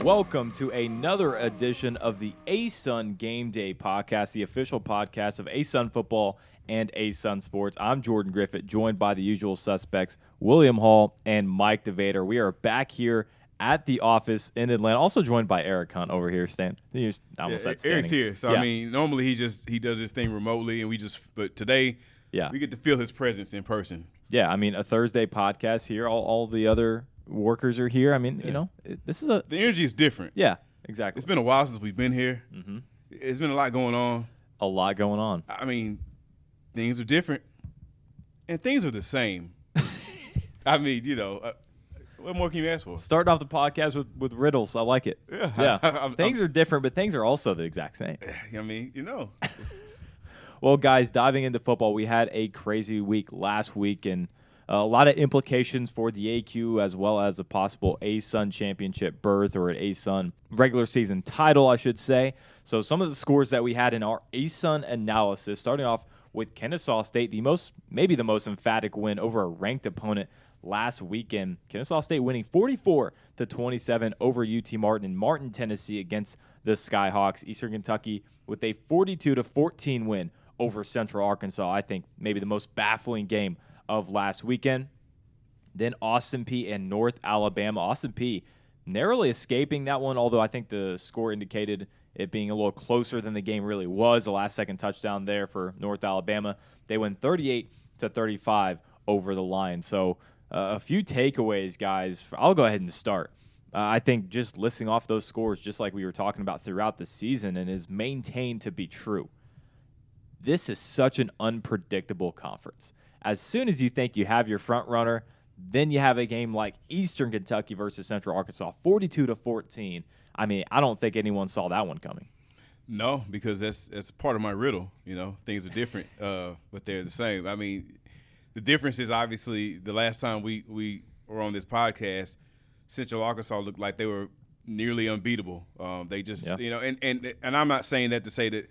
Welcome to another edition of the ASUN Gameday Podcast, the official podcast of ASUN Football and ASUN Sports. I'm Jordan Griffitt, joined by the usual suspects, William Hall and Mike DeVader. We are back here at the office in Atlanta, also joined by Eric Hunt over here. Eric's here, so yeah. I mean, normally he does his thing remotely, and but today, we get to feel his presence in person. Yeah, I mean, a Thursday podcast here. All the other workers are here. I mean, the energy is different. Yeah, exactly. It's been a while since we've been here. Mm-hmm. It's been a lot going on. I mean, things are different, and things are the same. I mean, what more can you ask for? Starting off the podcast with riddles. I like it. Yeah. Things are different, but things are also the exact same. I mean, Well, guys, diving into football, we had a crazy week last week, and a lot of implications for the AQ as well as a possible ASUN championship berth or an ASUN regular season title, I should say. So some of the scores that we had in our ASUN analysis, starting off with Kennesaw State, maybe the most emphatic win over a ranked opponent last weekend. Kennesaw State winning 44-27 over UT Martin in Martin, Tennessee against the Skyhawks. Eastern Kentucky with a 42-14 win over Central Arkansas. I think maybe the most baffling game of last weekend. Then Austin Peay and North Alabama. Austin Peay narrowly escaping that one, although I think the score indicated it being a little closer than the game really was. The last-second touchdown there for North Alabama. They win 38-35 over the Lions. So a few takeaways, guys. I'll go ahead and start. I think just listing off those scores, just like we were talking about throughout the season, and is maintained to be true. This is such an unpredictable conference. As soon as you think you have your front runner, then you have a game like Eastern Kentucky versus Central Arkansas, 42-14. I mean, I don't think anyone saw that one coming. No, because that's part of my riddle. Things are different, but they're the same. I mean, the difference is obviously the last time we were on this podcast, Central Arkansas looked like they were nearly unbeatable. They just, and I'm not saying that to say that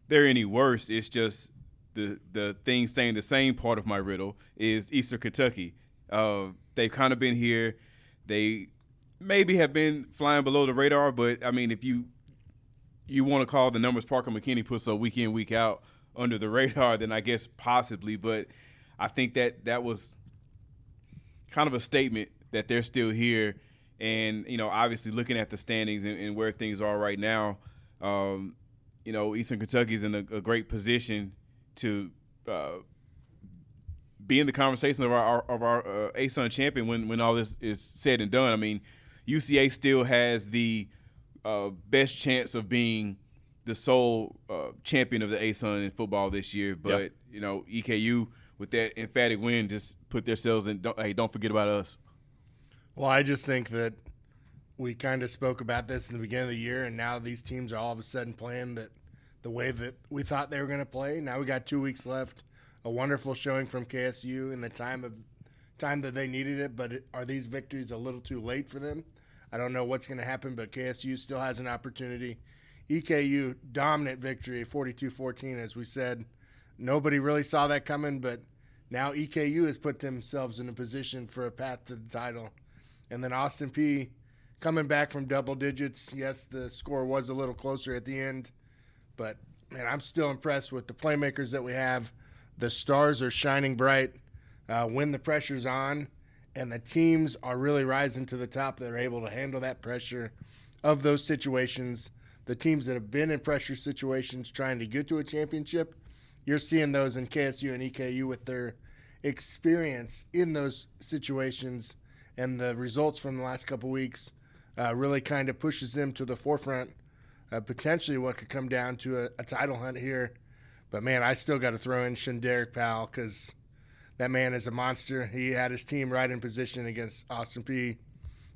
they're any worse. It's just the thing saying the same part of my riddle is Eastern Kentucky. They've kind of been here. They maybe have been flying below the radar, but, I mean, if you want to call the numbers Parker McKinney puts up week in, week out under the radar, then I guess possibly. But I think that was kind of a statement that they're still here. And, obviously looking at the standings and where things are right now, Eastern Kentucky's in a great position to be in the conversation of our ASUN champion when all this is said and done. I mean, UCA still has the best chance of being the sole champion of the ASUN in football this year. But, EKU with that emphatic win just put themselves in, don't forget about us. Well, I just think that we kind of spoke about this in the beginning of the year, and now these teams are all of a sudden playing the way that we thought they were going to play. Now we got 2 weeks left. A wonderful showing from KSU in the time that they needed it, but are these victories a little too late for them? I don't know what's going to happen, but KSU still has an opportunity. EKU, dominant victory, 42-14, as we said. Nobody really saw that coming, but now EKU has put themselves in a position for a path to the title. And then Austin Peay coming back from double digits. Yes, the score was a little closer at the end, but, man, I'm still impressed with the playmakers that we have. The stars are shining bright when the pressure's on, and the teams are really rising to the top. They're able to handle that pressure of those situations. The teams that have been in pressure situations trying to get to a championship, you're seeing those in KSU and EKU with their experience in those situations, and the results from the last couple weeks really kind of pushes them to the forefront. Potentially what could come down to a title hunt here. But, man, I still got to throw in Shunderick Powell because that man is a monster. He had his team right in position against Austin Peay.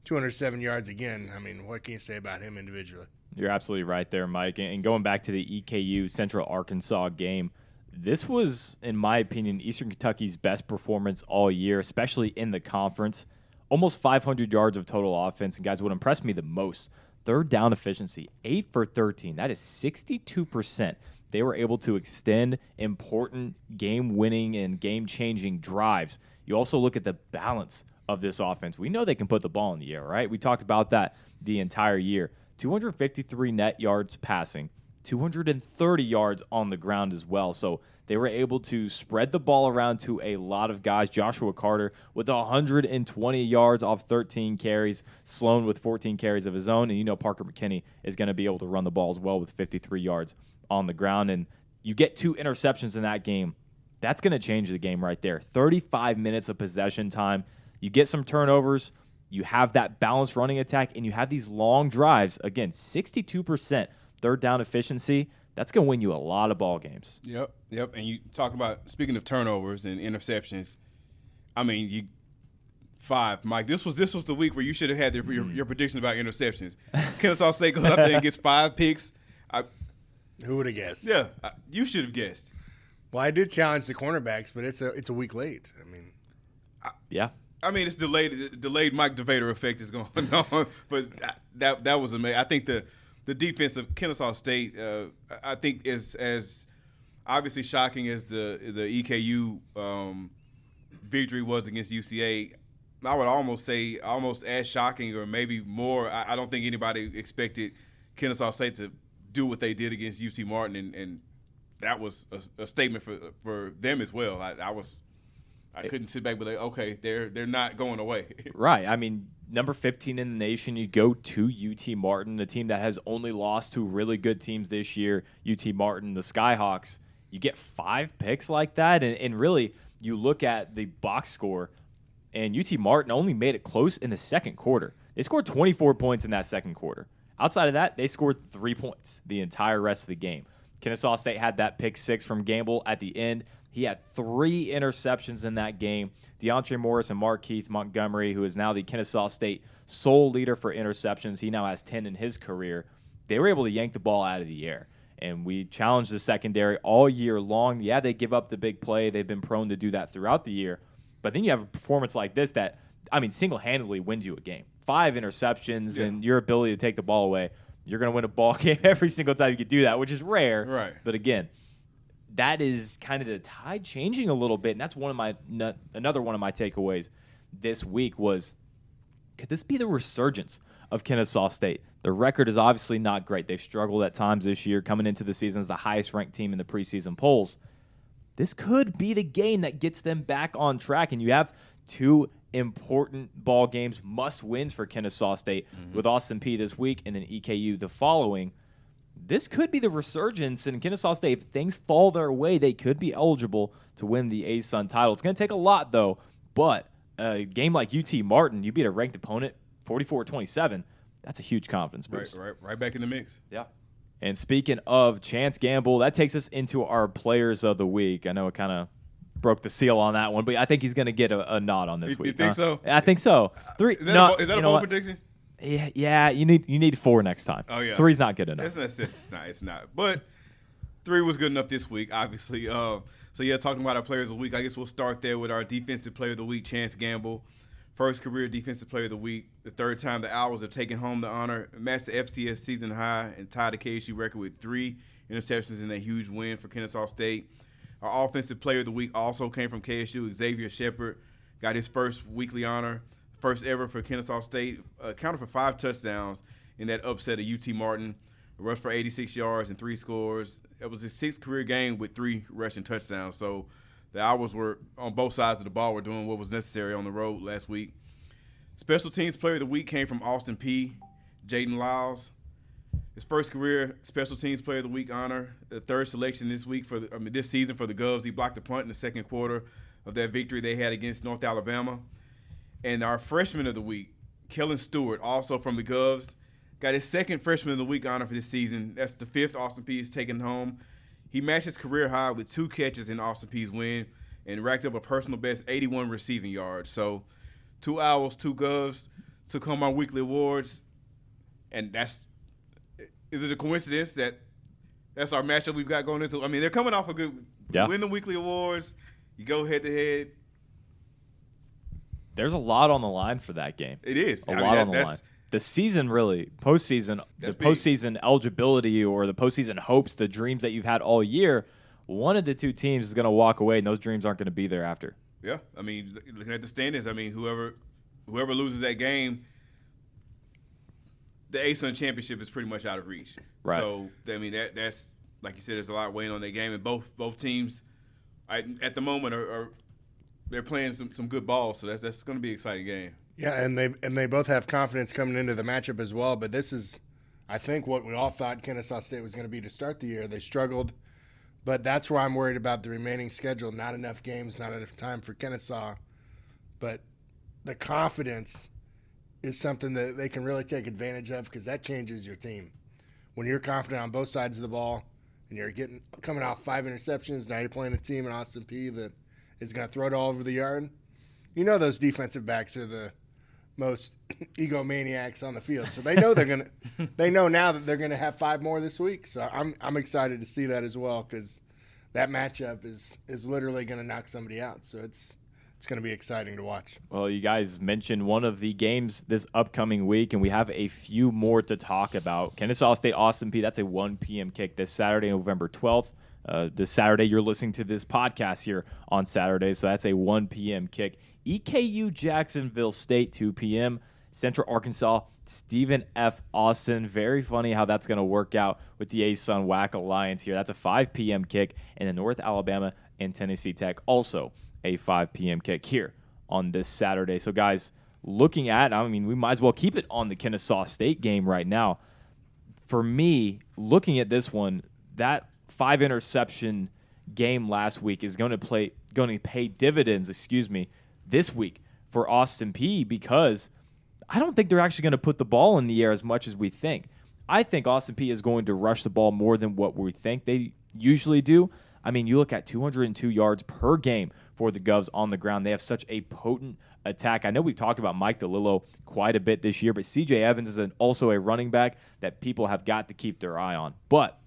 207 yards again. I mean, what can you say about him individually? You're absolutely right there, Mike. And going back to the EKU Central Arkansas game, this was, in my opinion, Eastern Kentucky's best performance all year, especially in the conference. Almost 500 yards of total offense. And, guys, what impressed me the most, third down efficiency, 8 for 13. That is 62%. They were able to extend important game-winning and game-changing drives. You also look at the balance of this offense. We know they can put the ball in the air, right? We talked about that the entire year. 253 net yards passing, 230 yards on the ground as well. So they were able to spread the ball around to a lot of guys. Joshua Carter with 120 yards off 13 carries. Sloan with 14 carries of his own. And Parker McKinney is going to be able to run the ball as well with 53 yards on the ground. And you get 2 interceptions in that game. That's going to change the game right there. 35 minutes of possession time. You get some turnovers. You have that balanced running attack, and you have these long drives. Again, 62% third down efficiency. That's going to win you a lot of ball games. Yep. And you talk about, speaking of turnovers and interceptions, I mean, 5. Mike, this was the week where you should have had your prediction about interceptions. Kennesaw State goes out there and gets 5 picks. Who would have guessed? Yeah, you should have guessed. Well, I did challenge the cornerbacks, but it's a week late. I mean, yeah. I mean, it's delayed Mike DeVader effect is going on, but that was amazing. I think the defense of Kennesaw State, I think, is as obviously shocking as the EKU victory was against UCA. I would almost say almost as shocking or maybe more. I don't think anybody expected Kennesaw State to do what they did against UT Martin, and that was a statement for them as well. I couldn't sit back and be like, okay, they're not going away. Right. I mean, number 15 in the nation, you go to UT Martin, the team that has only lost to really good teams this year, UT Martin, the Skyhawks. You get 5 picks like that, and really you look at the box score, and UT Martin only made it close in the second quarter. They scored 24 points in that second quarter. Outside of that, they scored 3 points the entire rest of the game. Kennesaw State had that pick 6 from Gamble at the end. He had 3 interceptions in that game. DeAndre Morris and Mark Keith Montgomery, who is now the Kennesaw State sole leader for interceptions. He now has 10 in his career. They were able to yank the ball out of the air. And we challenged the secondary all year long. Yeah, they give up the big play. They've been prone to do that throughout the year. But then you have a performance like this that, I mean, single-handedly wins you a game. 5 interceptions and your ability to take the ball away. You're going to win a ball game every single time you can do that, which is rare. Right. But again, that is kind of the tide changing a little bit, and that's another one of my takeaways this week was, could this be the resurgence of Kennesaw State? The record is obviously not great. They've struggled at times this year, coming into the season as the highest-ranked team in the preseason polls. This could be the game that gets them back on track, and you have 2 important ball games, must-wins for Kennesaw State with Austin Peay this week and then EKU the following. This could be the resurgence in Kennesaw State. If things fall their way, they could be eligible to win the ASUN title. It's going to take a lot, though, but a game like UT Martin, you beat a ranked opponent 44-27, that's a huge confidence boost. Right back in the mix. Yeah. And speaking of Chance Gamble, that takes us into our players of the week. I know it kind of broke the seal on that one, but I think he's going to get a nod on this week. You think so? I think so. 3. Is that a bold prediction? Yeah, you need 4 next time. Oh yeah, 3's not good enough. It's not. But 3 was good enough this week, obviously. So yeah, talking about our players of the week, I guess we'll start there with our defensive player of the week, Chance Gamble. First career defensive player of the week. The 3rd time the Owls have taken home the honor, matched the FCS season high, and tied the KSU record with 3 interceptions in a huge win for Kennesaw State. Our offensive player of the week also came from KSU. Xavier Shepard got his first weekly honor. First ever for Kennesaw State, accounted for 5 touchdowns in that upset of UT Martin. A rush for 86 yards and 3 scores. It was his 6th career game with 3 rushing touchdowns. So the Owls were on both sides of the ball, were doing what was necessary on the road last week. Special teams player of the week came from Austin Peay, Jaden Lyles. His first career special teams player of the week honor, the 3rd selection this season for the Govs. He blocked a punt in the second quarter of that victory they had against North Alabama. And our freshman of the week, Kellen Stewart, also from the Govs, got his 2nd freshman of the week honor for this season. That's the 5th Austin Peay has taken home. He matched his career high with 2 catches in Austin Peay's win and racked up a personal best 81 receiving yards. So 2 Owls, 2 Govs took home our weekly awards. And is it a coincidence that that's our matchup we've got going into? I mean, they're coming off a good win the weekly awards. You go head-to-head. There's a lot on the line for that game. It is. A lot on the line. The season really, postseason eligibility or the postseason hopes, the dreams that you've had all year, one of the 2 teams is going to walk away, and those dreams aren't going to be there after. Yeah. I mean, looking at the standings, I mean, whoever whoever loses that game, the ASUN championship is pretty much out of reach. Right. So, I mean, that's like you said, there's a lot weighing on their game, and both teams at the moment they're playing some good ball. So that's going to be an exciting game. Yeah, and they both have confidence coming into the matchup as well. But this is, I think, what we all thought Kennesaw State was going to be to start the year. They struggled, but that's where I'm worried about the remaining schedule. Not enough games, not enough time for Kennesaw. But the confidence is something that they can really take advantage of, because that changes your team. When you're confident on both sides of the ball and you're coming off 5 interceptions, now you're playing a team in Austin Peay that is going to throw it all over the yard. You know those defensive backs are the most egomaniacs on the field, so they know they know now that they're gonna have 5 more this week. So I'm excited to see that as well, because that matchup is literally gonna knock somebody out. So it's going to be exciting to watch. Well, you guys mentioned one of the games this upcoming week, and we have a few more to talk about. Kennesaw State, Austin Peay, that's a 1 p.m. kick this Saturday, November 12th. This Saturday, you're listening to this podcast here on Saturday, so that's a 1 p.m. kick. EKU Jacksonville State, 2 p.m. Central Arkansas, Stephen F. Austin. Very funny how that's going to work out with the ASUN WAC Alliance here. That's a 5 p.m. kick. And then North Alabama and Tennessee Tech, also a 5 p.m. kick here on this Saturday. So, guys, looking at, I mean, we might as well keep it on the Kennesaw State game right now. For me, looking at this one, that 5 interception game last week is going to pay dividends, this week for Austin Peay, because I don't think they're actually going to put the ball in the air as much as we think. I think Austin Peay is going to rush the ball more than what we think they usually do. I mean, you look at 202 yards per game for the Govs on the ground. They have such a potent attack. I know we've talked about Mike DeVader quite a bit this year, but C.J. Evans is also a running back that people have got to keep their eye on. But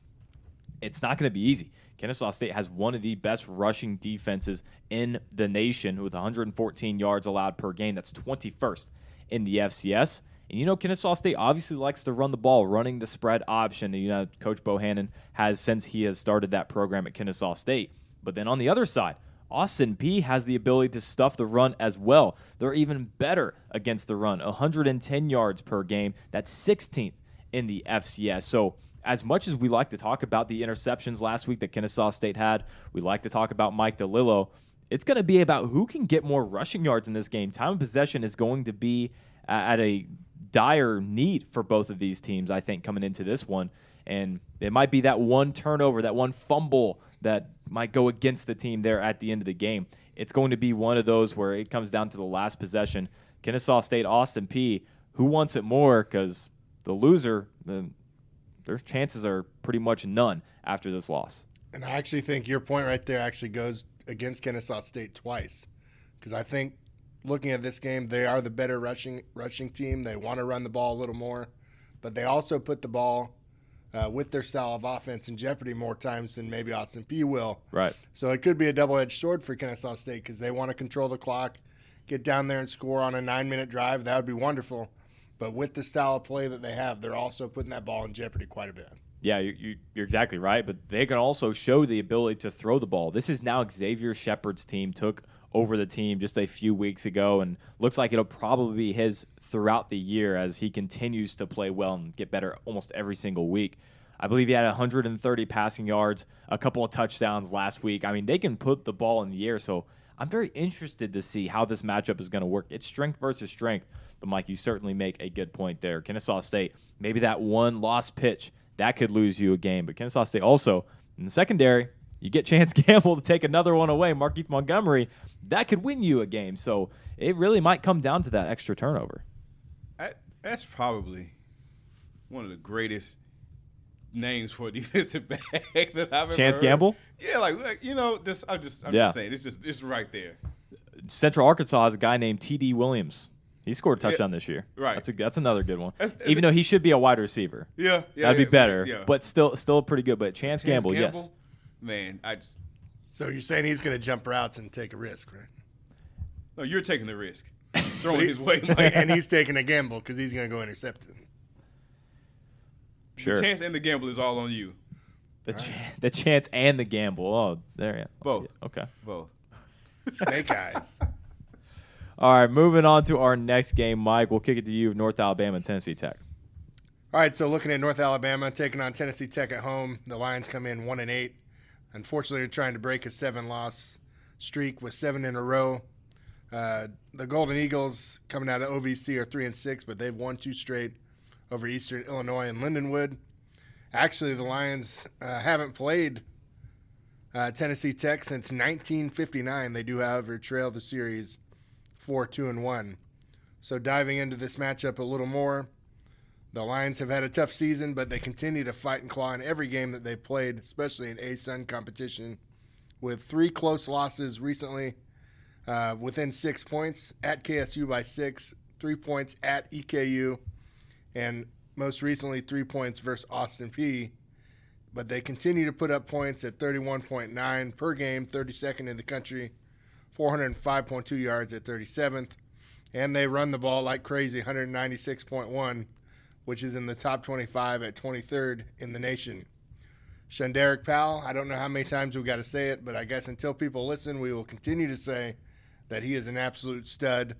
it's not going to be easy. Kennesaw State has one of the best rushing defenses in the nation with 114 yards allowed per game. That's 21st in the FCS. And, you know, Kennesaw State obviously likes to run the ball, running the spread option. You know, Coach Bohannon has since he has started that program at Kennesaw State. But then on the other side, Austin Peay has the ability to stuff the run as well. They're even better against the run, 110 yards per game. That's 16th in the FCS. So, as much as we like to talk about the interceptions last week that Kennesaw State had, we like to talk about Mike DeVader, it's going to be about who can get more rushing yards in this game. Time of possession is going to be at a dire need for both of these teams, I think, coming into this one. And it might be that one turnover, that one fumble that might go against the team there at the end of the game. It's going to be one of those where it comes down to the last possession. Kennesaw State, Austin Peay, who wants it more? Because the loser, their chances are pretty much none after this loss. And I actually think your point right there actually goes against Kennesaw State twice, because I think looking at this game, they are the better rushing team. They want to run the ball a little more, but they also put the ball with their style of offense in jeopardy more times than maybe Austin Peay will. Right. So it could be a double-edged sword for Kennesaw State, because they want to control the clock, get down there and score on a 9-minute drive. That would be wonderful. But with the style of play that they have, they're also putting that ball in jeopardy quite a bit. Yeah, you're exactly right. But they can also show the ability to throw the ball. This is now Xavier Shepard's team, took over the team just a few weeks ago, and looks like it'll probably be his throughout the year as he continues to play well and get better almost every single week. I believe he had 130 passing yards, a couple of touchdowns last week. I mean, they can put the ball in the air, so I'm very interested to see how this matchup is going to work. It's strength versus strength. But, Mike, you certainly make a good point there. Kennesaw State, maybe that one lost pitch, that could lose you a game. But Kennesaw State also, in the secondary, you get Chance Gamble to take another one away, Markeith Montgomery, that could win you a game. So it really might come down to that extra turnover. That's probably one of the greatest names for a defensive back that I've ever Chance heard. Gamble? Yeah, I'm just saying, it's right there. Central Arkansas has a guy named T.D. Williams. He scored a touchdown this year. Right. That's another good one. Even though he should be a wide receiver. Yeah. That'd be better. Yeah. But still pretty good. But Chance Gamble, yes. Man, So you're saying he's going to jump routes and take a risk, right? No, you're taking the risk. Throwing his way, Mike. And he's taking a gamble because he's going to go intercept it. Sure. The chance and the gamble is all on you. The chance and the gamble. Oh, there you go. Both. Okay. Both. Snake eyes. All right, moving on to our next game, Mike. We'll kick it to you, North Alabama and Tennessee Tech. All right, so looking at North Alabama taking on Tennessee Tech at home, the Lions come in 1-8. Unfortunately, they're trying to break a 7-loss streak with 7 in a row. The Golden Eagles coming out of OVC are 3-6, but they've won 2 straight over Eastern Illinois and Lindenwood. Actually, the Lions haven't played Tennessee Tech since 1959. They do, however, trail the series 4-2-1. So diving into this matchup a little more, the Lions have had a tough season, but they continue to fight and claw in every game that they've played, especially in ASUN competition, with 3 close losses recently within 6 points, at KSU by 6, 3 points at EKU, and most recently 3 points versus Austin Peay. But they continue to put up points at 31.9 per game, 32nd in the country, 405.2 yards at 37th, and they run the ball like crazy, 196.1, which is in the top 25 at 23rd in the nation. Shunderick Powell, I don't know how many times we got to say it, but I guess until people listen, we will continue to say that he is an absolute stud.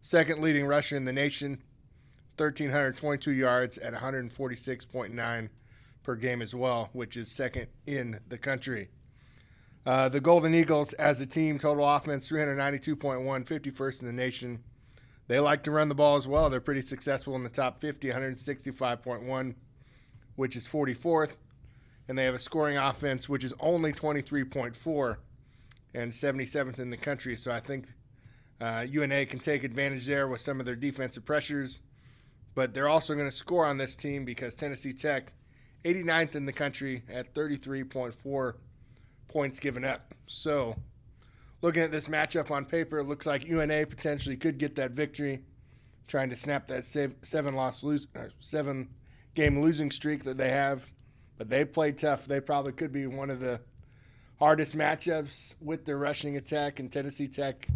Second leading rusher in the nation, 1,322 yards at 146.9 per game as well, which is second in the country. The Golden Eagles, as a team, total offense 392.1, 51st in the nation. They like to run the ball as well. They're pretty successful in the top 50, 165.1, which is 44th. And they have a scoring offense, which is only 23.4 and 77th in the country. So I think UNA can take advantage there with some of their defensive pressures. But they're also going to score on this team because Tennessee Tech, 89th in the country at 33.4 points given up. So looking at this matchup on paper, it looks like UNA potentially could get that victory, trying to snap that 7-game losing streak that they have. But they played tough. They probably could be one of the hardest matchups with their rushing attack. And Tennessee Tech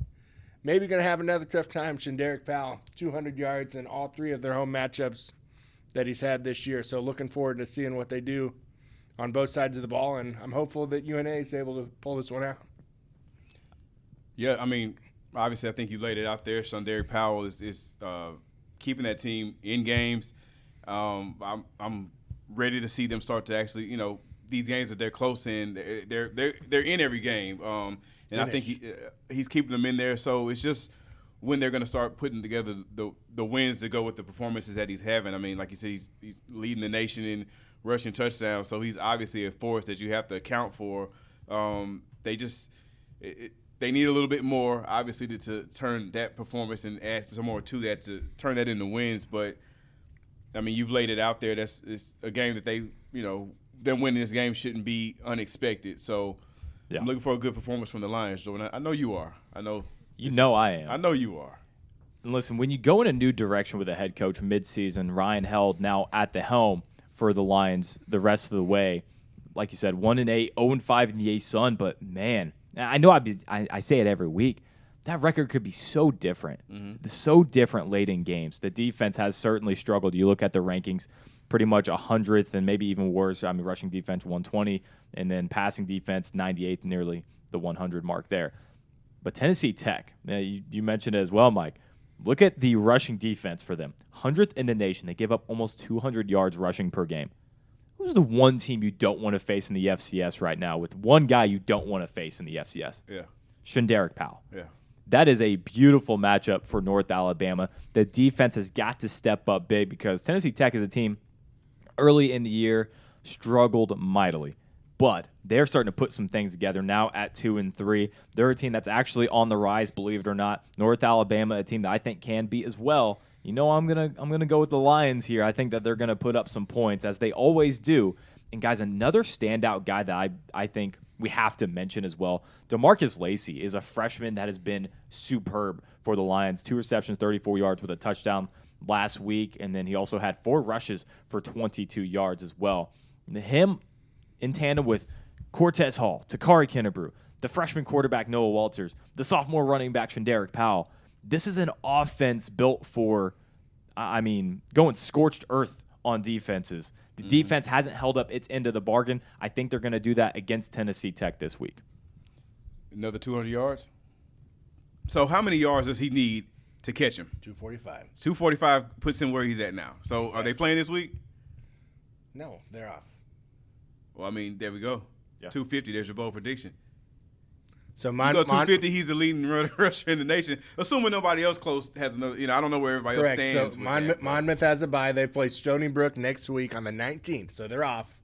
maybe going to have another tough time. Shunderick Powell, 200 yards in all 3 of their home matchups that he's had this year. So looking forward to seeing what they do on both sides of the ball. And I'm hopeful that UNA is able to pull this one out. Yeah, I mean, obviously I think you laid it out there. Shunderick Powell is keeping that team in games. I'm ready to see them start to actually, these games that they're close in, they're in every game, and I think he's keeping them in there. So it's just when they're going to start putting together the wins to go with the performances that he's having. I mean, like you said, he's leading the nation in rushing touchdowns, so he's obviously a force that you have to account for. They need a little bit more, obviously, to turn that performance and add some more to that to turn that into wins, but I mean, you've laid it out there. It's a game that them winning this game shouldn't be unexpected. So yeah. I'm looking for a good performance from the Lions, Jordan. I know you are. I know. I am. I know you are. And listen, when you go in a new direction with a head coach midseason, Ryan Held now at the helm for the Lions the rest of the way. Like you said, 1-8, 0-5 in the ASUN. But man, I know I say it every week. That record could be so different. Mm-hmm. So different late in games. The defense has certainly struggled. You look at the rankings, pretty much 100th and maybe even worse. I mean, rushing defense 120, and then passing defense 98th, nearly the 100 mark there. But Tennessee Tech, you mentioned it as well, Mike. Look at the rushing defense for them. 100th in the nation. They give up almost 200 yards rushing per game. Who's the one team you don't want to face in the FCS right now with one guy you don't want to face in the FCS? Yeah. Shunderick Powell. Yeah. That is a beautiful matchup for North Alabama. The defense has got to step up big because Tennessee Tech is a team early in the year struggled mightily. But they're starting to put some things together now at 2-3. They're a team that's actually on the rise, believe it or not. North Alabama, a team that I think can be as well. I'm gonna go with the Lions here. I think that they're gonna put up some points as they always do. And guys, another standout guy that I think we have to mention as well, DeMarcus Lacey is a freshman that has been superb for the Lions. 2 receptions, 34 yards with a touchdown last week, and then he also had 4 rushes for 22 yards as well. And him in tandem with Cortez Hall, Takari Kennebrew, the freshman quarterback Noah Walters, the sophomore running back Shunderick Powell. This is an offense built for, going scorched earth on defenses. The defense hasn't held up its end of the bargain. I think they're going to do that against Tennessee Tech this week. Another 200 yards? So how many yards does he need to catch him? 245. 245 puts him where he's at now. So Are they playing this week? No, they're off. Well, I mean, there we go. Yeah. 250, there's your bold prediction. So You go 250, he's the leading rusher in the nation. Assuming nobody else close has another, I don't know where everybody else stands. So Monmouth has a bye. They play Stony Brook next week on the 19th. So they're off.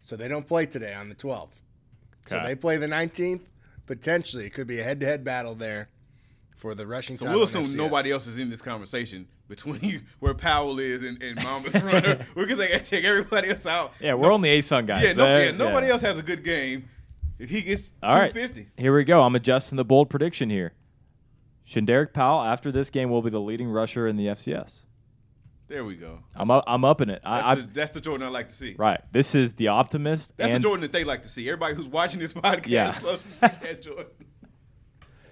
So they don't play today on the 12th. So they play the 19th. Potentially, it could be a head-to-head battle there for the rushing title. So we'll assume nobody else is in this conversation between where Powell is and Monmouth's runner. We can take everybody else out. Yeah, we're only ASUN guys. Nobody else has a good game. If he gets 250. Right, here we go. I'm adjusting the bold prediction here. Shinderick Powell, after this game, will be the leading rusher in the FCS. There we go. I'm up in it. That's the Jordan I like to see. Right. This is the optimist. That's the Jordan that they like to see. Everybody who's watching this podcast loves to see that Jordan.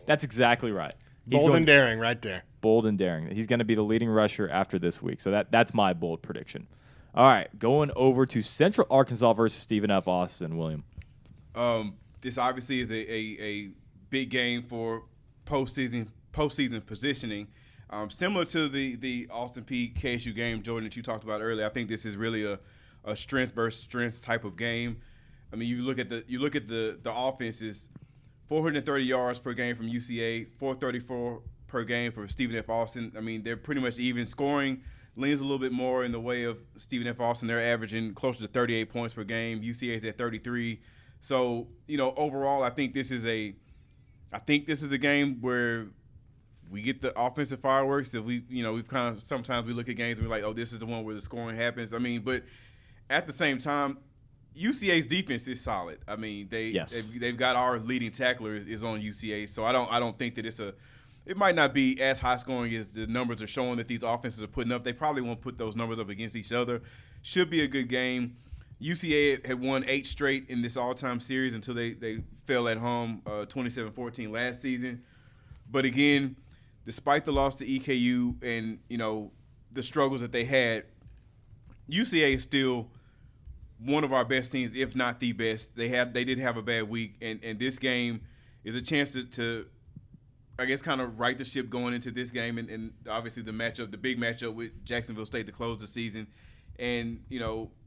That's exactly right. Bold and daring right there. Bold and daring. He's going to be the leading rusher after this week. So that's my bold prediction. All right, going over to Central Arkansas versus Stephen F. Austin, William. This obviously is a big game for postseason positioning. Similar to the Austin Peay KSU game, Jordan, that you talked about earlier. I think this is really a strength versus strength type of game. I mean, you look at the offenses, 430 yards per game from UCA, 434 per game for Stephen F. Austin. I mean, they're pretty much even. Scoring leans a little bit more in the way of Stephen F. Austin. They're averaging closer to 38 points per game. UCA is at 33. So, overall, I think this is a game where we get the offensive fireworks. If we've kind of sometimes we look at games and we're like, oh, this is the one where the scoring happens. I mean, but at the same time, UCA's defense is solid. I mean, they've got our leading tackler is on UCA, so I don't think that it might not be as high scoring as the numbers are showing that these offenses are putting up. They probably won't put those numbers up against each other. Should be a good game. UCA had won 8 straight in this all-time series until they fell at home 27-14 last season. But again, despite the loss to EKU and the struggles that they had, UCA is still one of our best teams, if not the best. They did have a bad week, and this game is a chance to I guess kind of right the ship going into this game, and obviously the big matchup with Jacksonville State to close the season. And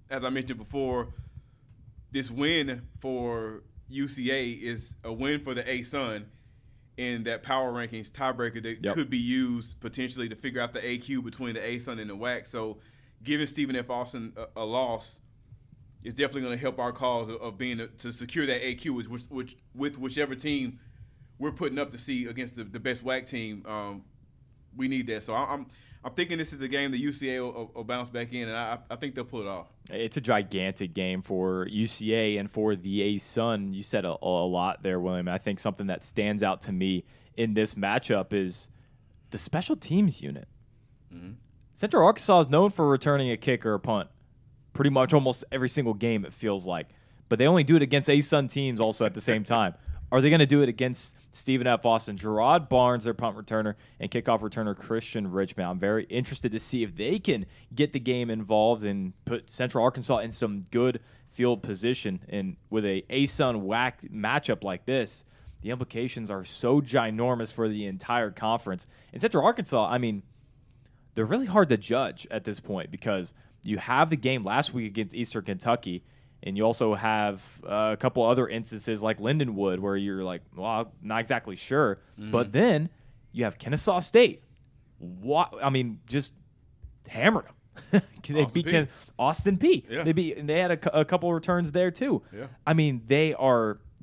as I mentioned before, this win for UCA is a win for the ASUN in that power rankings tiebreaker that could be used potentially to figure out the AQ between the ASUN and the WAC. So giving Stephen F. Austin a loss is definitely going to help our cause of being to secure that AQ with whichever team we're putting up to see against the best WAC team. We need that. So I'm thinking this is a game that UCA will bounce back in, and I think they'll pull it off. It's a gigantic game for UCA and for the ASUN. You said a lot there, William. I think something that stands out to me in this matchup is the special teams unit. Mm-hmm. Central Arkansas is known for returning a kick or a punt pretty much almost every single game, it feels like. But they only do it against ASUN teams also at the same time. Are they going to do it against Stephen F. Austin? Gerard Barnes, their punt returner, and kickoff returner Christian Richmond. I'm very interested to see if they can get the game involved and put Central Arkansas in some good field position. And with a ASUN WAC matchup like this, the implications are so ginormous for the entire conference. And Central Arkansas, I mean, they're really hard to judge at this point because you have the game last week against Eastern Kentucky, and you also have a couple other instances like Lindenwood where you're like, well, I'm not exactly sure. Mm-hmm. But then you have Kennesaw State. Just hammered them. They beat Austin Peay. Yeah. They had a couple returns there too. Yeah. I mean, they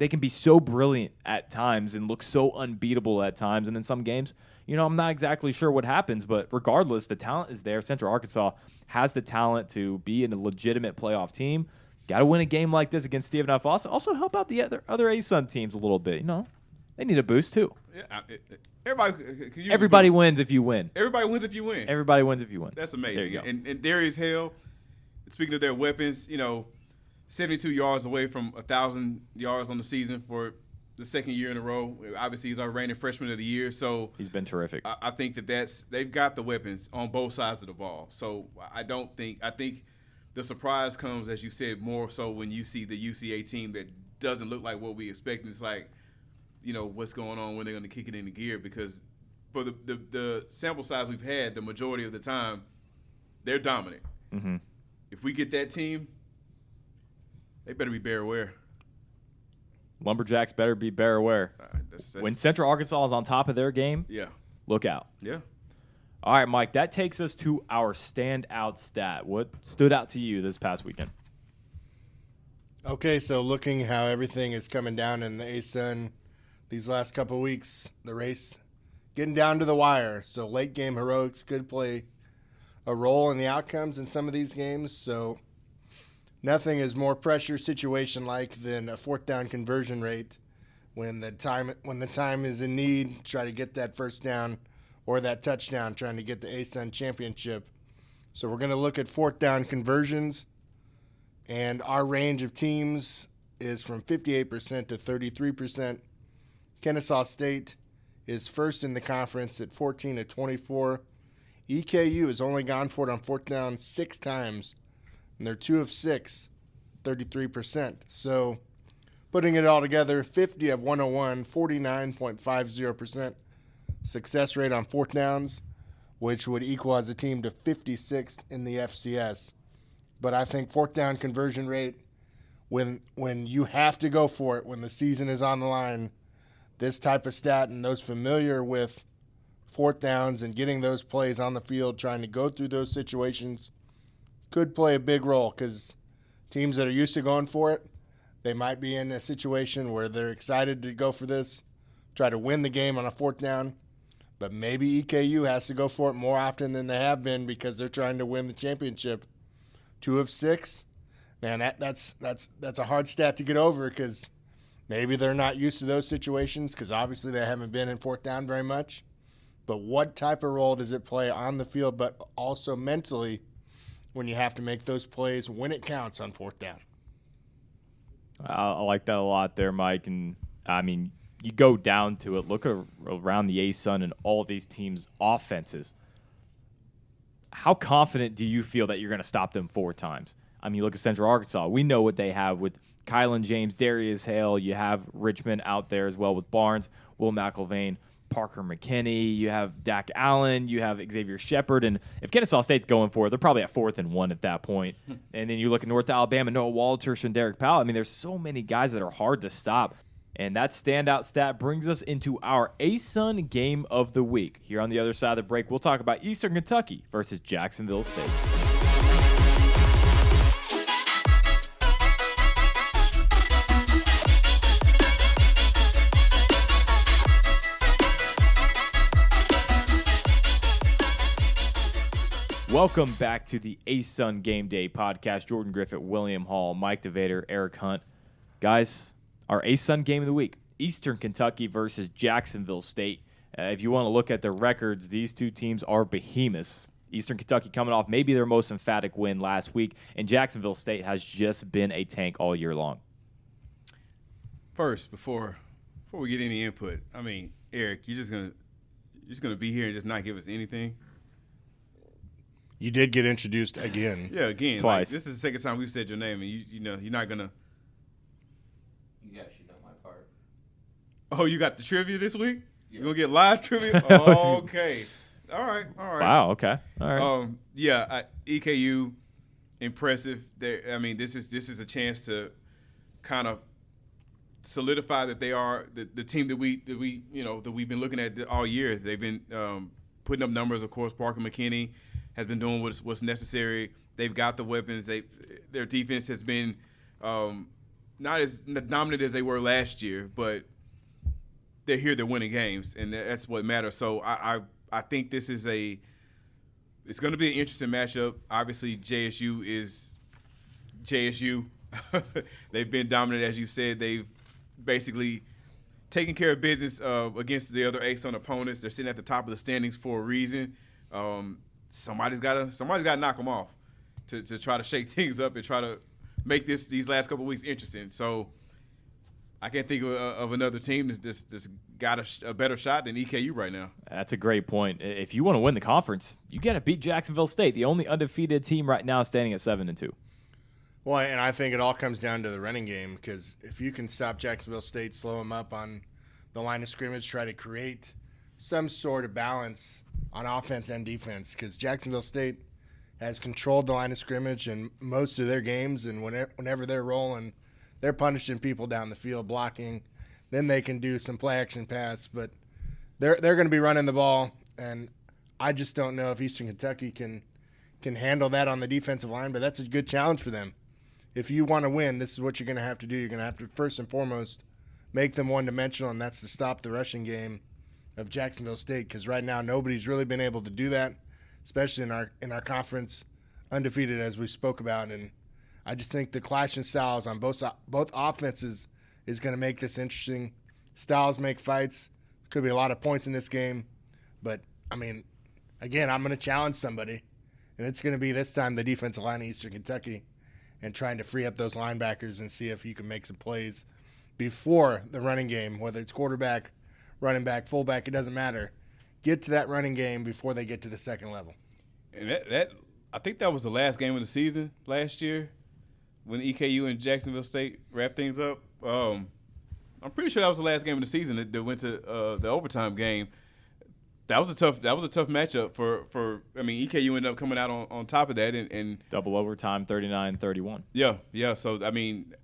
can be so brilliant at times and look so unbeatable at times. And in some games, I'm not exactly sure what happens, but regardless, the talent is there. Central Arkansas has the talent to be in a legitimate playoff team. Got to win a game like this against Stephen F. Austin. Also help out the other ASUN teams a little bit. They need a boost too. Yeah, everybody wins if you win. Everybody wins if you win. Everybody wins if you win. That's amazing. There you go. And Darius Hale, speaking of their weapons, 72 yards away from 1,000 yards on the season for the second year in a row. Obviously, he's our reigning freshman of the year. So he's been terrific. I think they've got the weapons on both sides of the ball. So I think the surprise comes, as you said, more so when you see the UCA team that doesn't look like what we expect. It's like, what's going on, when they're going to kick it into gear, because for the sample size we've had, the majority of the time, they're dominant. Mm-hmm. If we get that team, they better be bear aware. Lumberjacks better be bear aware. When Central Arkansas is on top of their game, look out. Yeah. All right, Mike, that takes us to our standout stat. What stood out to you this past weekend? Okay, so looking how everything is coming down in the ASUN these last couple of weeks, the race getting down to the wire. So late game heroics could play a role in the outcomes in some of these games. So nothing is more pressure situation like than a fourth down conversion rate when the time is in need, try to get that first down or that touchdown, trying to get the ASUN championship. So we're going to look at fourth down conversions, and our range of teams is from 58% to 33%. Kennesaw State is first in the conference at 14 to 24. EKU has only gone for it on fourth down 6 times, and they're 2 of 6, 33%. So putting it all together, 50 of 101, 49.50% success rate on fourth downs, which would equal as a team to 56th in the FCS. But I think fourth down conversion rate, when you have to go for it, when the season is on the line, this type of stat, and those familiar with fourth downs and getting those plays on the field, trying to go through those situations, could play a big role, because teams that are used to going for it, they might be in a situation where they're excited to go for this, try to win the game on a fourth down, but maybe EKU has to go for it more often than they have been because they're trying to win the championship. 2 of 6, man, that's a hard stat to get over, because maybe they're not used to those situations, because obviously they haven't been in fourth down very much. But what type of role does it play on the field, but also mentally, when you have to make those plays when it counts on fourth down? I like that a lot there, Mike. And, I mean, you go down to it, look around the ASUN and all these teams' offenses. How confident do you feel that you're going to stop them 4 times? I mean, you look at Central Arkansas. We know what they have with Kylan James, Darius Hale. You have Richmond out there as well with Barnes, Will McIlvain, Parker McKinney. You have Dak Allen. You have Xavier Shepard. And if Kennesaw State's going for it, they're probably at 4th and 1 at that point. And then you look at North Alabama, Noah Walters and Derek Powell. I mean, there's so many guys that are hard to stop. And that standout stat brings us into our ASUN game of the week. Here on the other side of the break, we'll talk about Eastern Kentucky versus Jacksonville State. Welcome back to the ASUN Gameday Podcast. Jordan Griffitt, William Hall, Mike DeVader, Eric Hunt. Guys, our ASUN game of the week, Eastern Kentucky versus Jacksonville State. If you want to look at their records, these two teams are behemoths. Eastern Kentucky coming off maybe their most emphatic win last week, and Jacksonville State has just been a tank all year long. First, before we get any input, I mean, Eric, you're just gonna be here and just not give us anything? You did get introduced again. Yeah, again. Twice. Like, this is the second time we've said your name, and you're not gonna. You actually done my part. Oh, you got the trivia this week? Yeah. You're gonna get live trivia? Oh, okay. All right. Wow. Okay. All right. EKU, impressive. This is a chance to kind of solidify that they are the team that we've been looking at all year. They've been putting up numbers. Of course, Parker McKinney has been doing what's necessary. They've got the weapons. Their defense has been not as dominant as they were last year, but they're here. They're winning games, and that's what matters. So I think this is it's going to be an interesting matchup. Obviously, JSU is JSU. They've been dominant, as you said. They've basically taken care of business against the other ASUN opponents. They're sitting at the top of the standings for a reason. Somebody's got to knock them off to try to shake things up and try to make these last couple of weeks interesting. So I can't think of another team that's got a better shot than EKU right now. That's a great point. If you want to win the conference, you got to beat Jacksonville State, the only undefeated team right now standing at 7-2. Well, and I think it all comes down to the running game, because if you can stop Jacksonville State, slow them up on the line of scrimmage, try to create some sort of balance on offense and defense, because Jacksonville State has controlled the line of scrimmage in most of their games, and whenever they're rolling, they're punishing people down the field, blocking. Then they can do some play-action pass, but they're going to be running the ball, and I just don't know if Eastern Kentucky can handle that on the defensive line, but that's a good challenge for them. If you want to win, this is what you're going to have to do. You're going to have to, first and foremost, make them one-dimensional, and that's to stop the rushing game of Jacksonville State, because right now nobody's really been able to do that, especially in our conference, undefeated as we spoke about. And I just think the clash in styles on both offenses is going to make this interesting. Styles make fights. Could be a lot of points in this game. But, I mean, again, I'm going to challenge somebody, and it's going to be this time the defensive line of Eastern Kentucky and trying to free up those linebackers and see if you can make some plays before the running game, whether it's quarterback, running back, fullback, it doesn't matter. Get to that running game before they get to the second level. And that I think that was the last game of the season last year when EKU and Jacksonville State wrapped things up. I'm pretty sure that was the last game of the season that went to the overtime game. That was a tough matchup for I mean, EKU ended up coming out on top of that and double overtime, 39-31. Yeah. So I mean,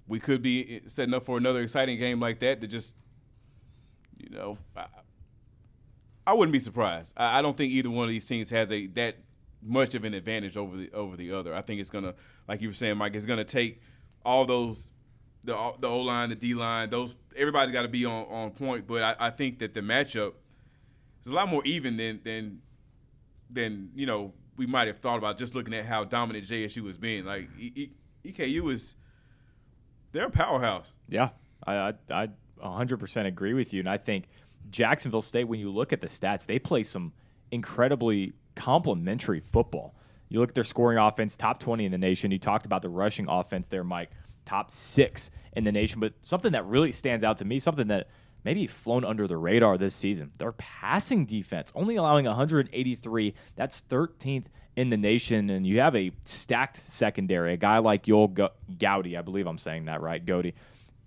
we could be setting up for another exciting game like that just, I wouldn't be surprised. I don't think either one of these teams has that much of an advantage over the other. I think it's gonna, like you were saying, Mike, it's gonna take all those, the O line, the D line, everybody's got to be on point. But I think that the matchup is a lot more even than we might have thought about just looking at how dominant JSU has been. Like EKU they're a powerhouse. Yeah, I 100% agree with you, and I think Jacksonville State, when you look at the stats, they play some incredibly complementary football. You look at their scoring offense, top 20 in the nation. You talked about the rushing offense there, Mike, top 6 in the nation. But something that really stands out to me, something that maybe flown under the radar this season, their passing defense, only allowing 183. That's 13th in the nation, and you have a stacked secondary. A guy like Yoel Gowdy, I believe I'm saying that right, Gowdy.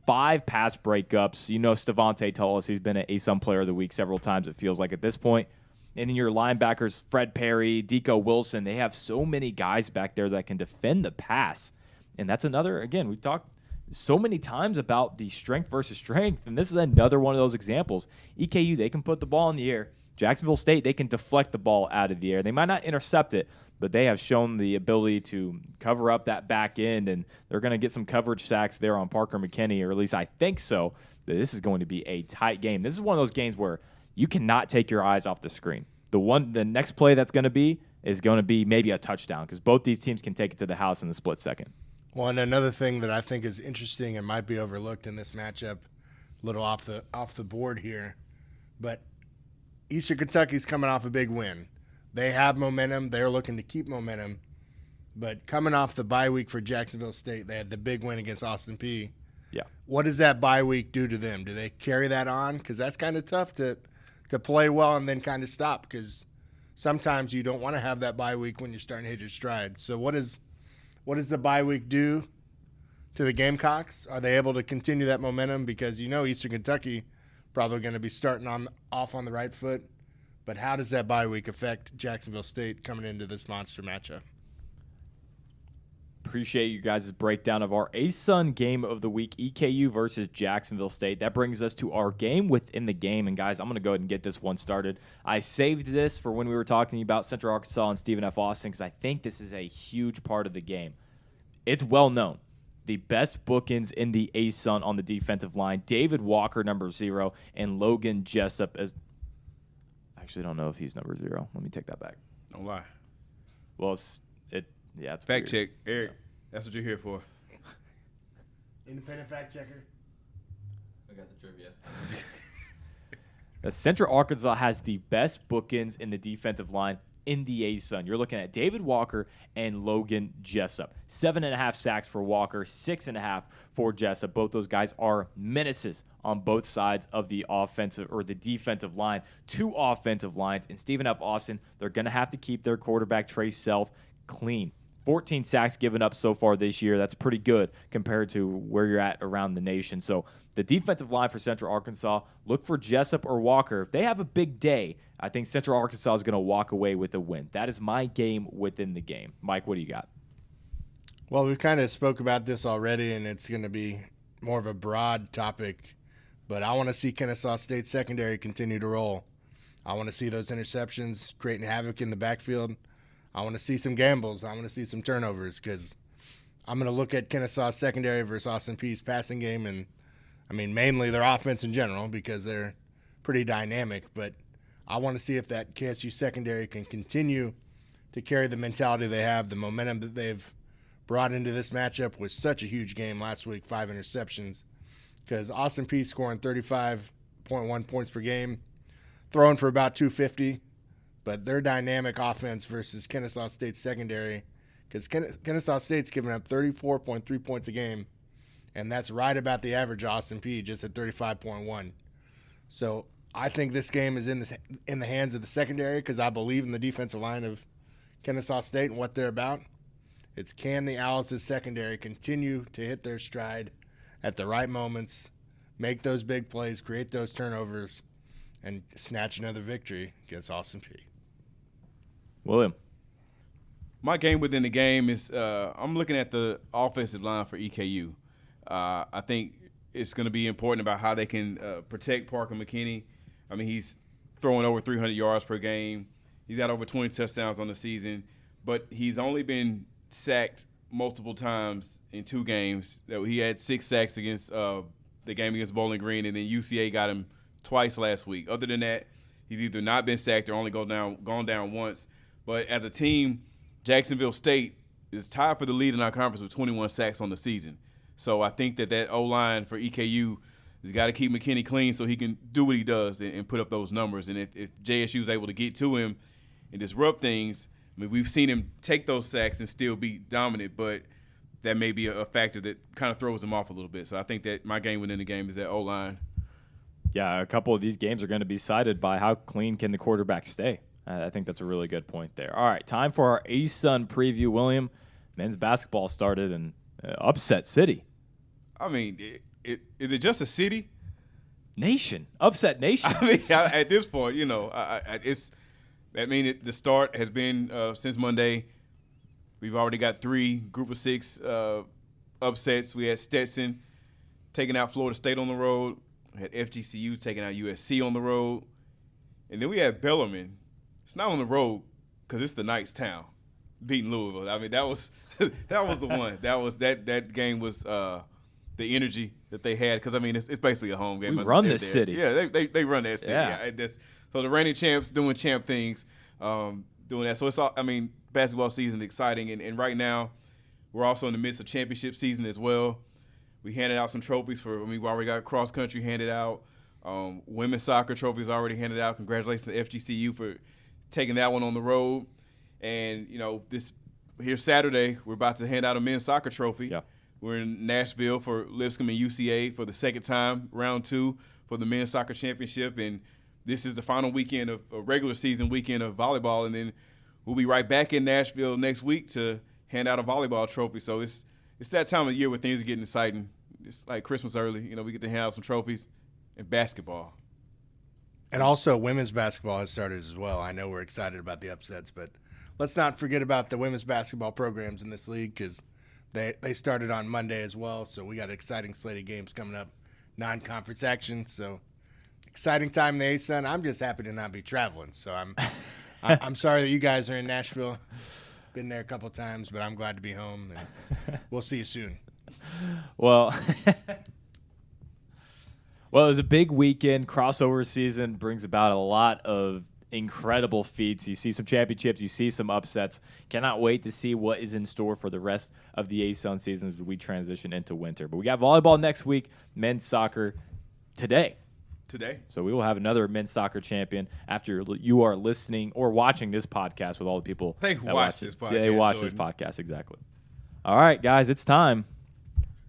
5 pass breakups. Stavante Tullis, he's been an ASUN Player of the Week several times, it feels like at this point. And then your linebackers, Fred Perry, Deco Wilson, they have so many guys back there that can defend the pass. And that's another, again, we've talked so many times about the strength versus strength, and this is another one of those examples. EKU, they can put the ball in the air. Jacksonville State, they can deflect the ball out of the air. They might not intercept it, but they have shown the ability to cover up that back end, and they're going to get some coverage sacks there on Parker McKinney, or at least I think so. But this is going to be a tight game. This is one of those games where you cannot take your eyes off the screen. The next play that's going to be maybe a touchdown, because both these teams can take it to the house in the split second. Well, and another thing that I think is interesting and might be overlooked in this matchup, a little off the board here, but Eastern Kentucky's coming off a big win. They have momentum. They're looking to keep momentum. But coming off the bye week for Jacksonville State, they had the big win against Austin Peay. Yeah. What does that bye week do to them? Do they carry that on? Because that's kind of tough to play well and then kind of stop, because sometimes you don't want to have that bye week when you're starting to hit your stride. So what does the bye week do to the Gamecocks? Are they able to continue that momentum? Because Eastern Kentucky probably going to be starting off on the right foot. But how does that bye week affect Jacksonville State coming into this monster matchup? Appreciate you guys' breakdown of our ASUN game of the week, EKU versus Jacksonville State. That brings us to our game within the game. And, guys, I'm going to go ahead and get this one started. I saved this for when we were talking about Central Arkansas and Stephen F. Austin, because I think this is a huge part of the game. It's well known. The best bookends in the ASUN on the defensive line, David Walker, number 0, and Logan Jessup as – I actually don't know if he's number 0. Let me take that back. Don't lie. Well, it's fact weird. check, Eric. That's what you're here for. Independent fact checker. I got the trivia. Central Arkansas has the best bookends in the defensive line in the ASUN. You're looking at David Walker and Logan Jessup. 7.5 sacks for Walker, 6.5 for Jessup. Both those guys are menaces on both sides of the offensive or the defensive line. 2 offensive lines. And Stephen F. Austin, they're going to have to keep their quarterback, Trey Self, clean. 14 sacks given up so far this year. That's pretty good compared to where you're at around the nation. So the defensive line for Central Arkansas, look for Jessup or Walker. If they have a big day, I think Central Arkansas is going to walk away with a win. That is my game within the game. Mike, what do you got? Well, we've kind of spoke about this already, and it's going to be more of a broad topic, but I want to see Kennesaw State secondary continue to roll. I want to see those interceptions creating havoc in the backfield. I want to see some gambles. I want to see some turnovers because I'm going to look at Kennesaw secondary versus Austin Peay's passing game, and I mean mainly their offense in general because they're pretty dynamic, but I want to see if that KSU secondary can continue to carry the mentality they have, the momentum that they've brought into this matchup. Was such a huge game last week, 5 interceptions, because Austin Peay scoring 35.1 points per game, throwing for about 250, but their dynamic offense versus Kennesaw State secondary, because Kennesaw State's giving up 34.3 points a game, and that's right about the average of Austin Peay, just at 35.1. So I think this game is in the hands of the secondary because I believe in the defensive line of Kennesaw State and what they're about. It's can the Alice's secondary continue to hit their stride at the right moments, make those big plays, create those turnovers, and snatch another victory against Austin Peay. William. My game within the game is I'm looking at the offensive line for EKU. I think it's going to be important about how they can protect Parker McKinney. I mean, he's throwing over 300 yards per game. He's got over 20 touchdowns on the season, but he's only been sacked multiple times in 2 games. He had 6 sacks against the game against Bowling Green, and then UCA got him twice last week. Other than that, he's either not been sacked or only gone down once. But as a team, Jacksonville State is tied for the lead in our conference with 21 sacks on the season. So I think that O-line for EKU has got to keep McKinney clean so he can do what he does and put up those numbers. And if JSU is able to get to him and disrupt things, I mean, we've seen him take those sacks and still be dominant, but that may be a factor that kind of throws him off a little bit. So I think that my game within the game is that O-line. Yeah, a couple of these games are going to be decided by how clean can the quarterback stay. I think that's a really good point there. All right, time for our ASUN preview, William. Men's basketball started in upset city. I mean, is it just a city? Nation. Upset nation. I mean, at this point, you know, the start has been since Monday. We've already got 3 group of 6 upsets. We had Stetson taking out Florida State on the road. We had FGCU taking out USC on the road. And then we had Bellarmine. It's not on the road because it's the Knights town beating Louisville. I mean, that was the one. That game was the energy that they had because, I mean, it's basically a home game. We run this city. Yeah, they run that city. Yeah. So the reigning champs doing champ things, doing that. So it's all, I mean, basketball season exciting. And right now we're also in the midst of championship season as well. We handed out some trophies we already got cross country handed out. Women's soccer trophies already handed out. Congratulations to FGCU for taking that one on the road. And, you know, here Saturday, we're about to hand out a men's soccer trophy. Yeah. We're in Nashville for Lipscomb and UCA for the second time, round 2 for the men's soccer championship. And this is the final weekend of a regular season weekend of volleyball. And then we'll be right back in Nashville next week to hand out a volleyball trophy. So it's that time of year where things are getting exciting. It's like Christmas early. You know, we get to hand out some trophies and basketball. And also women's basketball has started as well. I know we're excited about the upsets, but let's not forget about the women's basketball programs in this league because they started on Monday as well. So we got an exciting slate of games coming up, non-conference action. So exciting time in the ASUN. I'm just happy to not be traveling. So I'm sorry that you guys are in Nashville. Been there a couple times, but I'm glad to be home. And we'll see you soon. Well, it was a big weekend. Crossover season brings about a lot of incredible feats. You see some championships. You see some upsets. Cannot wait to see what is in store for the rest of the ASUN season as we transition into winter. But we got volleyball next week, men's soccer today. So we will have another men's soccer champion after you are listening or watching this podcast with all the people. They watch this podcast. Yeah, they watch this podcast, exactly. All right, guys, it's time.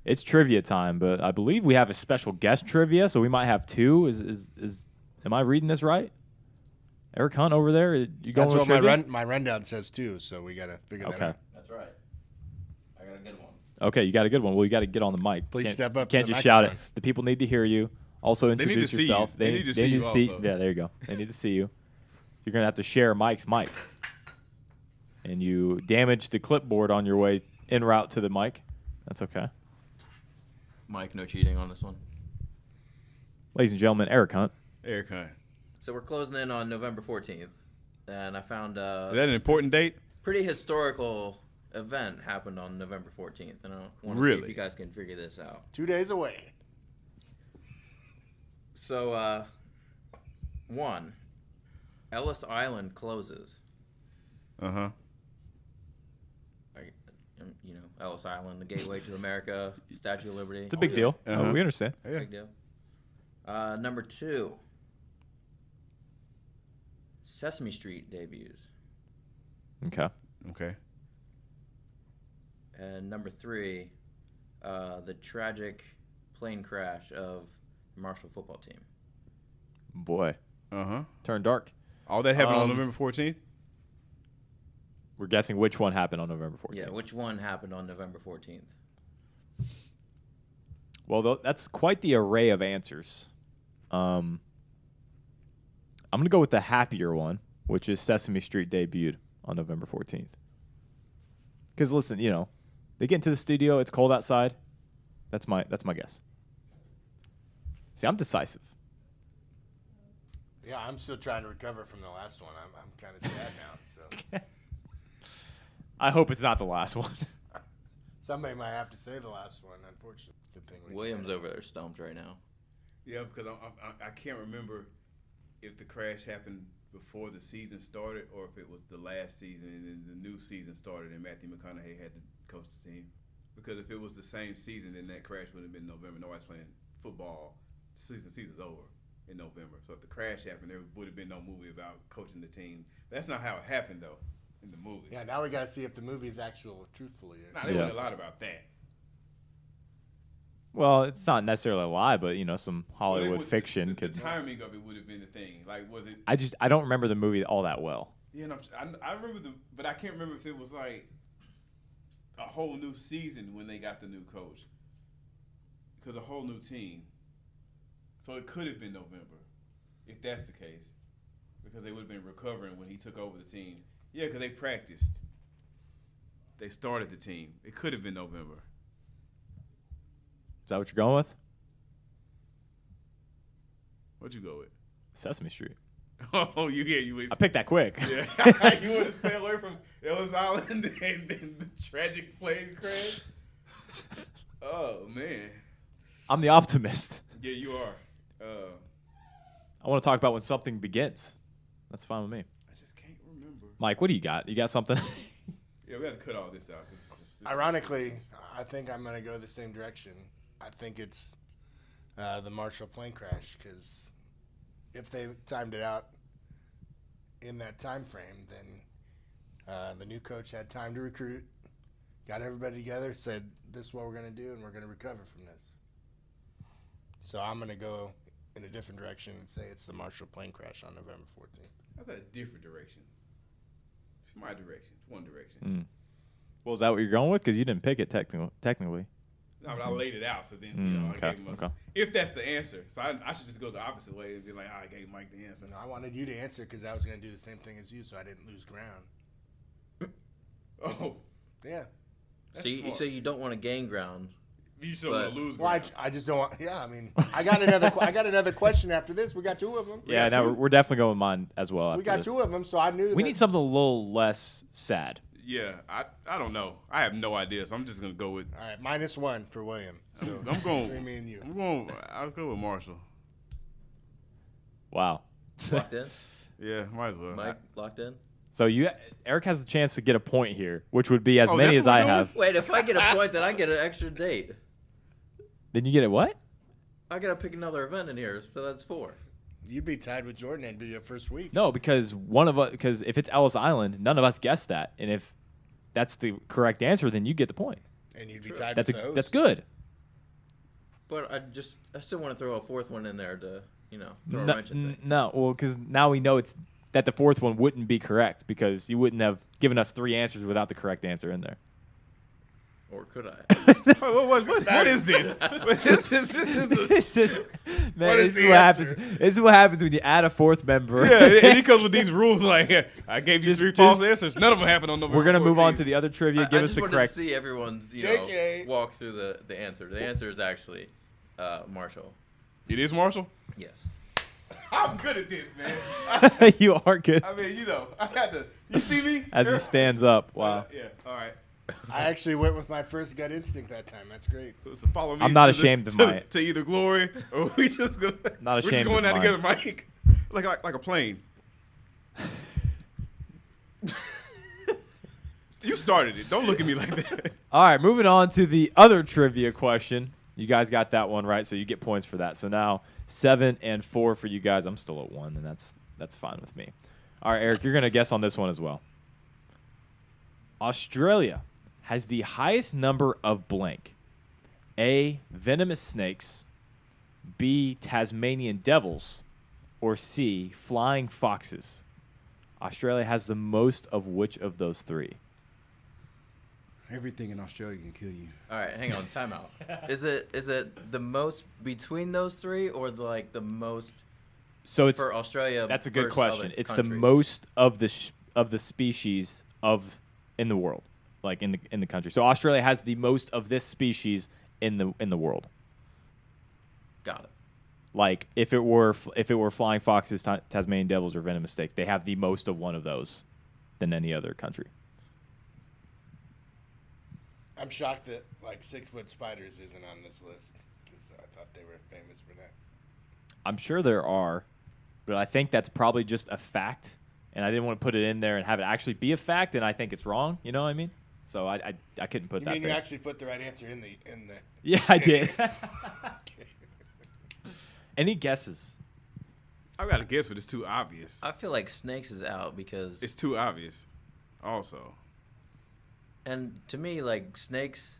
It's trivia time, but I believe we have a special guest trivia, so we might have 2. Am I reading this right? Eric Hunt over there, you going That's with what trivia? my rundown says too, so we got to figure that out. That's right. a good one. Okay, you got a good one. Well, you got to get on the mic. Please step up to Can't the just shout it. microphone. The people need to hear you. Also, They need to introduce see you. yourself. They need to see you also. Yeah, there you go. They need to see you. You're gonna have to share Mike's mic, and you damaged the clipboard on your way en route to the mic. That's okay. Mike, no cheating on this one. Ladies and gentlemen, Eric Hunt. Eric Hunt. So we're closing in on November 14th, and I found Is that an important date? pretty historical event happened on November 14th, and I want to see Really? if you guys can figure this out. 2 days away. So, one, Ellis Island closes. Uh-huh. You know, Ellis Island, the gateway to America, Statue of Liberty. It's a big deal. Uh-huh. We understand. Yeah. Big deal. Number two, Sesame Street debuts. Okay. Okay. And number three, the tragic plane crash of the Marshall football team. Boy, Uh-huh. turned dark. All that happened on Um, November 14th? We're guessing which one happened on November 14th. Yeah, which one happened on November 14th? Well, that's quite the array of answers. I'm going to go with the happier one, which is Sesame Street debuted on November 14th. Because listen, you know, they get into the studio, it's cold outside. That's my guess. See, I'm decisive. Yeah, I'm still trying to recover from the last one. I'm kind of sad now. So I hope it's not the last one. somebody might have to say the last one. Unfortunately, good thing we Williams over there stumped right now. Yeah, because I can't remember if the crash happened before the season started or if it was the last season and then the new season started and Matthew McConaughey had to coach the team. Because if it was the same season, then that crash would have been November. Nobody's playing football. Season's over in November. So if the crash happened, there would have been no movie about coaching the team. That's not how it happened, though, in the movie. Yeah, now we got to see if the movie is actual, truthfully. Nah, they wasn't a lot about that. Well, it's not necessarily a lie, but, you know, some Well, Hollywood fiction the could. timing of it would have been the thing. Like, was it? I don't remember the movie all that well. Yeah, no, I remember but I can't remember if it was like a whole new season when they got the new coach, because a whole new team. So it could have been November, if that's the case, because they would have been recovering when he took over the team. Yeah, because they practiced. They started the team. It could have been November. Is that what you're going with? What'd you go with? Sesame Street. Oh, you I picked that quick. Yeah, you want to stay away from Ellis Island and the tragic plane crash? Oh man. I'm the optimist. Yeah, you are. I want to talk about when something begins. That's fine with me. I just can't remember. Mike, what do you got? You got something? Yeah, we have to cut all this out. This Ironically, I think I'm going to go the same direction. I think it's the Marshall plane crash, because if they timed it out in that time frame, then the new coach had time to recruit, got everybody together, said, this is what we're going to do, and we're going to recover from this. So I'm going to go in a different direction and say it's the Marshall plane crash on November 14th. That's a different direction. It's my direction. It's one direction. Well, is that what you're going with? Because you didn't pick it technically. No, but I laid it out, so then I Okay, gave him okay. If that's the answer, so I should just go the opposite way and be like, I gave Mike the answer. No, I wanted you to answer because I was going to do the same thing as you, so I didn't lose ground. Oh, Yeah. that's smart. So you don't want to gain ground. You still want to lose. Well, ground. I just don't want. Yeah, I mean, I got another question after this. We got two of them. Yeah, now we're definitely going with mine as well. We after got this. two of them, so I knew. We need something a little less sad. Yeah, I don't know. I have no idea, so I'm just gonna go with. All right, -1 for William. So I'm going. between me and you. I'll go with Marshall. Wow. Locked in? Yeah, might as well. Mike, locked in? So Eric has the chance to get a point here, which would be as Oh, many that's as what I we're doing? have. Wait, if I get a point, then I get an extra date. Then you get it what? I got to pick another event in here, so that's 4. You'd be tied with Jordan. It'd be your first week. No, because because if it's Ellis Island, none of us guessed that, and if that's the correct answer, then you get the point. And you'd be tied That's with the host. that's good. But I still want to throw a 4th one in there to, throw a wrench in things. No, well, because now we know that the 4th one wouldn't be correct because you wouldn't have given us 3 answers without the correct answer in there. Or could I? What is this? This is the It's just, man, What is this is the what answer? happens. This is what happens when you add a fourth member. yeah. And he comes with these rules like, I gave you Just- 3 false just- answers. None of them happened on November. We're gonna move on 14th. to the other trivia. I Give us just the wanted correct. to see everyone's JK. walk through the answer. The answer is actually Marshall. It is Marshall. Yes. I'm good at this, man. You are good. I mean, I had to. You see me As he stands up. Wow. Yeah. All right. I actually went with my first gut instinct that time. That's great. So follow me. I'm not to ashamed of to, my- to either glory or we just go. Not we're just ashamed going of down mine. together, Mike. Like a plane. You started it. Don't look at me like that. All right, moving on to the other trivia question. You guys got that one right, so you get points for that. So now 7 and 4 for you guys. I'm still at 1, and that's fine with me. All right, Eric, you're gonna guess on this one as well. Australia has the highest number of blank. A, venomous snakes. B, Tasmanian devils. Or C, flying foxes. Australia has the most of which of those 3? Everything in Australia can kill you. All right, hang on. Time out. Is it the most between those 3 or the most So it's for Australia? that's a good versus question. other It's the countries? most of the species in the world, like in the country. So Australia has the most of this species in the world. Got it. Like if it were flying foxes, Tasmanian devils, or venomous snakes, they have the most of one of those than any other country. I'm shocked that 6-foot spiders isn't on this list because I thought they were famous for that. I'm sure there are, but I think that's probably just a fact, and I didn't want to put it in there and have it actually be a fact, and I think it's wrong. You know what I mean? So I couldn't put You that mean there. you actually put the right answer in the? Yeah, I did. Any guesses? I've got a guess, but it's too obvious. I feel like snakes is out because It's too obvious. Also, and to me snakes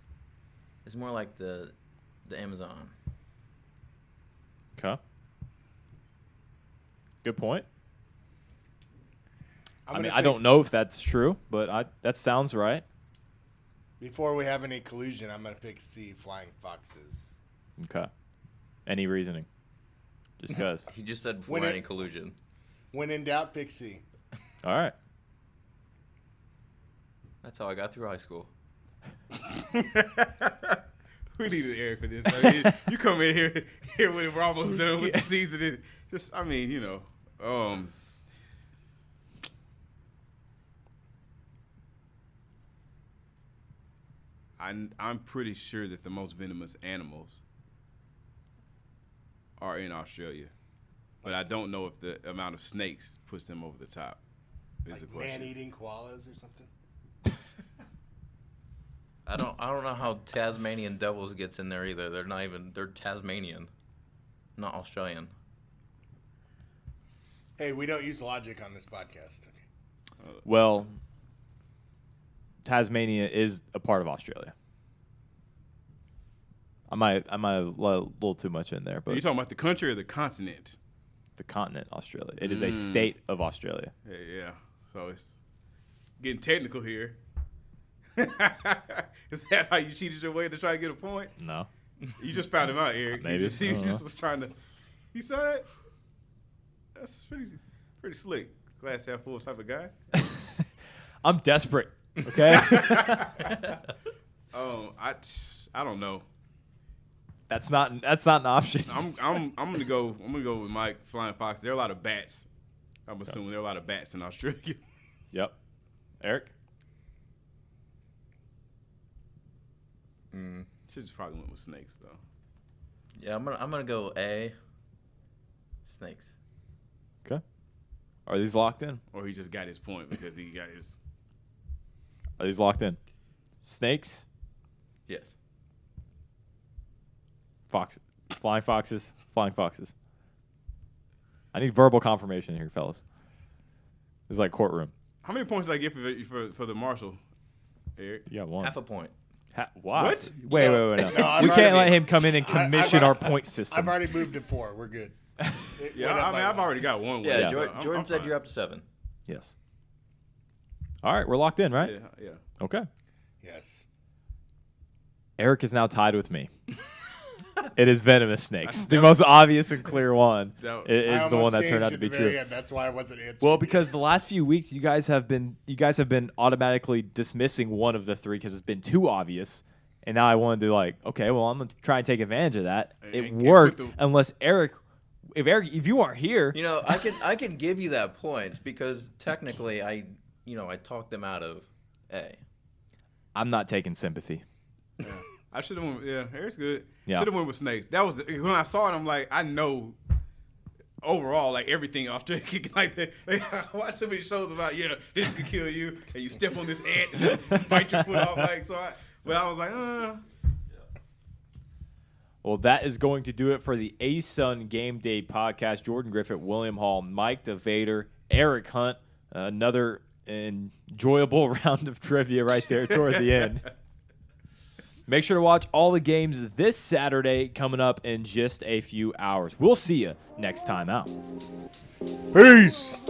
is more like the Amazon. Okay. Good point. I don't know if that's true, but that sounds right. Before we have any collusion, I'm gonna pick C, flying foxes. Okay. Any reasoning? Just because. He just said before When any collusion. When in doubt, pick C. All right. That's how I got through high school. we needed Eric for this. I mean, you come in here when we're almost done with the season. And just, I'm pretty sure that the most venomous animals are in Australia, but I don't know if the amount of snakes puts them over the top. Is the question. Man-eating koalas or something. I don't know how Tasmanian devils gets in there either. They're Tasmanian, not Australian. Hey, we don't use logic on this podcast. Well, Tasmania is a part of Australia. I might have a little too much in there, Are but you talking about the country or the continent? the continent Australia. It is a state of Australia. Yeah. So it's getting technical here. Is that how you cheated your way to try to get a point? No. You just found him out, Eric. Maybe. You I don't just know. was trying to. You saw that? That's pretty slick. Glass half full type of guy. I'm desperate. Okay. I don't know. That's not an option. I'm gonna go with Mike Flying Fox. There are a lot of bats. I'm assuming there are a lot of bats in Australia. Yep. Eric? Should just probably went with snakes though. Yeah, I'm gonna go A. Snakes. Okay. Are these locked in? Or he just got his point because he got his. Are these locked in? Snakes? Yes. Foxes. Flying foxes? Flying foxes. I need verbal confirmation here, fellas. It's like courtroom. How many points did I get for the marshal, Eric? You got one. Half a point. Wow. What? Wait. No. No, I've We already- can't let him come in and I- commission I've- our point system. I've already moved to 4. We're good. Yeah, I mean I've already got one. Yeah, win, so Jordan I'm said fine. you're up to 7. Yes. All right, we're locked in, right? Yeah. Okay. Yes. Eric is now tied with me. It is venomous snakes. The most obvious and clear one is the one that turned out to be true. That's why I wasn't answering. Well, because the last few weeks you guys have been automatically dismissing one of the three because it's been too obvious, and now I wanted to okay, well I'm gonna try and take advantage of that. It worked unless Eric, if you aren't here, I can give you that point because technically I talked them out of A. I'm not taking sympathy. Yeah. I should have went. Yeah, Eric's good. Yeah. Should have went with snakes. That was when I saw it. I'm like, I know overall everything off track like that. I watched so many shows about this could kill you, and you step on this ant and bite your foot off. But I was like, Well, that is going to do it for the ASUN Gameday Podcast. Jordan Griffitt, William Hall, Mike DeVader, Eric Hunt. Another enjoyable round of trivia right there toward the end. Make sure to watch all the games this Saturday coming up in just a few hours. We'll see you next time out. Peace.